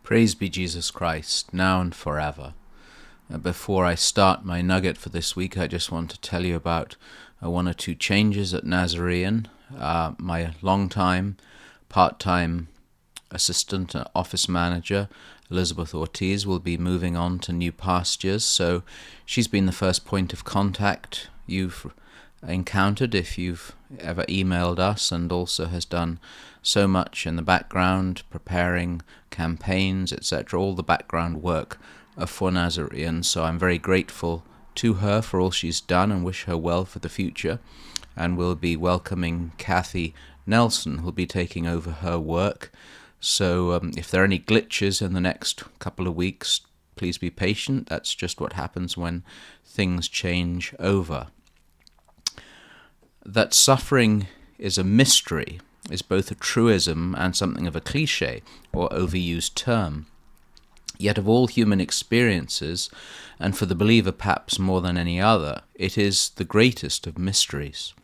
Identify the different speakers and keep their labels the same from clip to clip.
Speaker 1: Praise be Jesus Christ, now and forever. Before I start my nugget for this week, I just want to tell you about one or two changes at Nazarene. My long-time, part-time assistant and office manager, Elizabeth Ortiz, will be moving on to new pastures, so she's been the first point of contact you've encountered if you've ever emailed us, and also has done so much in the background, preparing campaigns, etc., all the background work for Nazarene. So I'm very grateful to her for all she's done and wish her well for the future. And we'll be welcoming Kathy Nelson, who'll be taking over her work. So if there are any glitches in the next couple of weeks, please be patient. That's just what happens when things change over. That suffering is a mystery is both a truism and something of a cliché or overused term. Yet of all human experiences, and for the believer perhaps more than any other, it is the greatest of mysteries.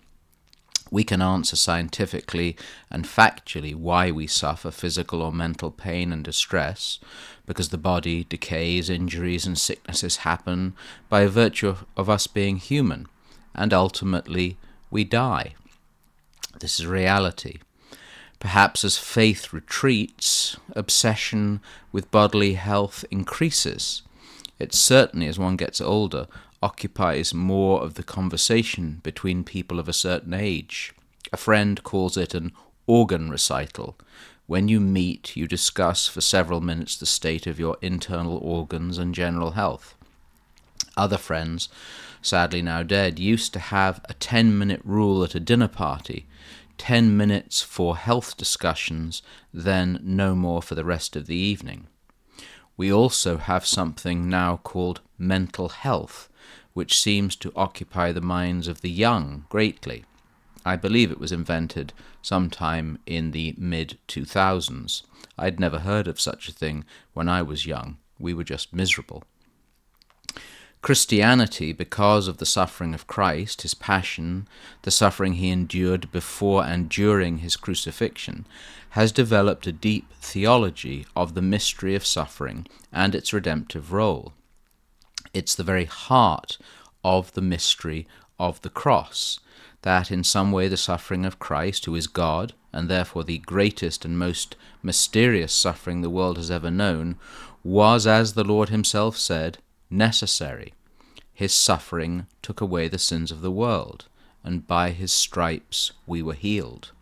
Speaker 1: We can answer scientifically and factually why we suffer physical or mental pain and distress, because the body decays, injuries and sicknesses happen by virtue of us being human, and ultimately we die. This is reality. Perhaps as faith retreats, obsession with bodily health increases. It certainly, as one gets older, occupies more of the conversation between people of a certain age. A friend calls it an organ recital. When you meet, you discuss for several minutes the state of your internal organs and general health. Other friends, sadly now dead, used to have a 10-minute rule at a dinner party. 10 minutes for health discussions, then no more for the rest of the evening. We also have something now called mental health, which seems to occupy the minds of the young greatly. I believe it was invented sometime in the mid-2000s. I'd never heard of such a thing when I was young. We were just miserable. Christianity, because of the suffering of Christ, his passion, the suffering he endured before and during his crucifixion, has developed a deep theology of the mystery of suffering and its redemptive role. It's the very heart of the mystery of the cross, that in some way the suffering of Christ, who is God, and therefore the greatest and most mysterious suffering the world has ever known, was, as the Lord himself said, necessary. His suffering took away the sins of the world, and by his stripes we were healed.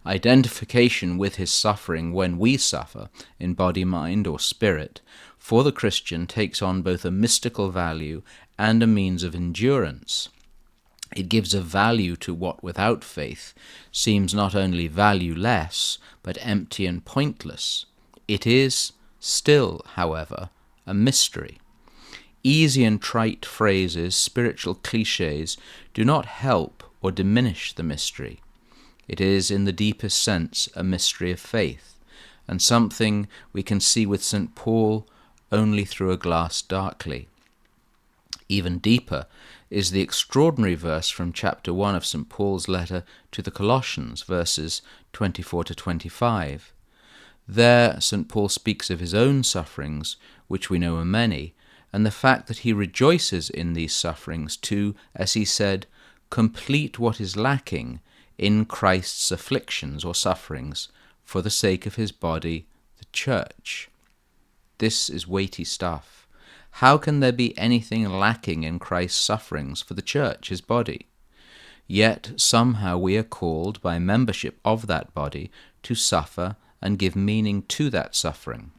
Speaker 1: Identification with his suffering when we suffer, in body, mind, or spirit, for the Christian takes on both a mystical value and a means of endurance. It gives a value to what without faith seems not only valueless, but empty and pointless. It is still, however, a mystery. Easy and trite phrases, spiritual cliches, do not help or diminish the mystery. It is, in the deepest sense, a mystery of faith, and something we can see with St. Paul only through a glass darkly. Even deeper is the extraordinary verse from chapter 1 of St. Paul's letter to the Colossians, verses 24 to 25. There, St. Paul speaks of his own sufferings, which we know are many, and the fact that he rejoices in these sufferings to, as he said, complete what is lacking in Christ's afflictions or sufferings for the sake of his body, the church. This is weighty stuff. How can there be anything lacking in Christ's sufferings for the church, his body? Yet somehow we are called by membership of that body to suffer and give meaning to that suffering.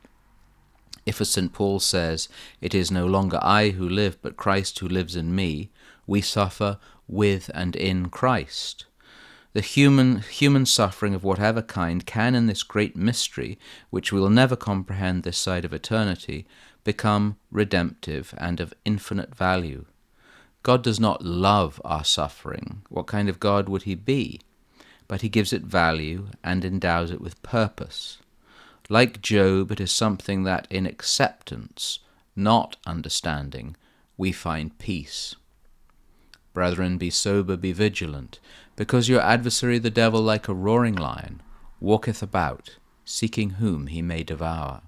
Speaker 1: If, as St. Paul says, it is no longer I who live, but Christ who lives in me, we suffer with and in Christ. The human suffering of whatever kind can, in this great mystery, which we will never comprehend this side of eternity, become redemptive and of infinite value. God does not love our suffering. What kind of God would he be? But he gives it value and endows it with purpose. Like Job, it is something that in acceptance, not understanding, we find peace. Brethren, be sober, be vigilant, because your adversary the devil, like a roaring lion, walketh about, seeking whom he may devour.